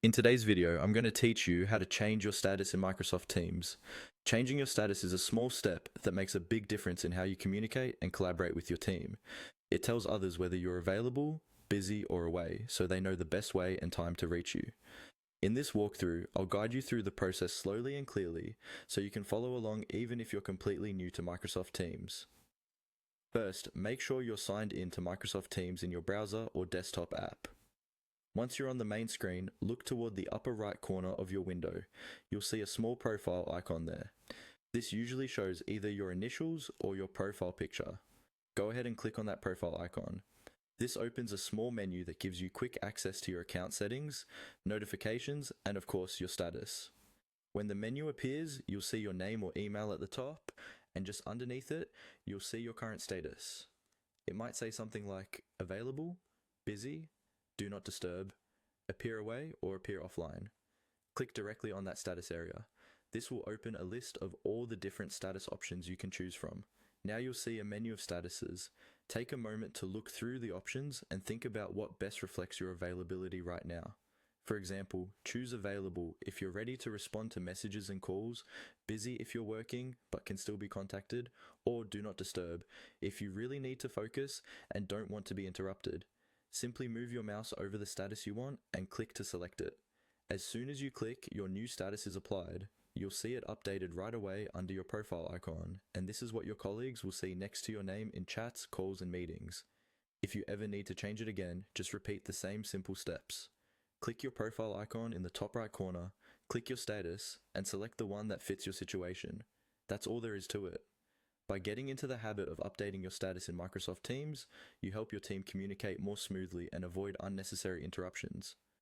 In today's video, I'm going to teach you how to change your status in Microsoft Teams. Changing your status is a small step that makes a big difference in how you communicate and collaborate with your team. It tells others whether you're available, busy, or away, so they know the best way and time to reach you. In this walkthrough, I'll guide you through the process slowly and clearly so you can follow along even if you're completely new to Microsoft Teams. First, make sure you're signed in to Microsoft Teams in your browser or desktop app. Once you're on the main screen, look toward the upper right corner of your window. You'll see a small profile icon there. This usually shows either your initials or your profile picture. Go ahead and click on that profile icon. This opens a small menu that gives you quick access to your account settings, notifications, and of course your status. When the menu appears, you'll see your name or email at the top, and just underneath it, you'll see your current status. It might say something like available, busy, do not disturb, appear away, or appear offline. Click directly on that status area. This will open a list of all the different status options you can choose from. Now you'll see a menu of statuses. Take a moment to look through the options and think about what best reflects your availability right now. For example, choose available if you're ready to respond to messages and calls, busy if you're working but can still be contacted, or do not disturb if you really need to focus and don't want to be interrupted. Simply move your mouse over the status you want and click to select it. As soon as you click, your new status is applied. You'll see it updated right away under your profile icon, and this is what your colleagues will see next to your name in chats, calls, and meetings. If you ever need to change it again, just repeat the same simple steps. Click your profile icon in the top right corner, click your status, and select the one that fits your situation. That's all there is to it. By getting into the habit of updating your status in Microsoft Teams, you help your team communicate more smoothly and avoid unnecessary interruptions.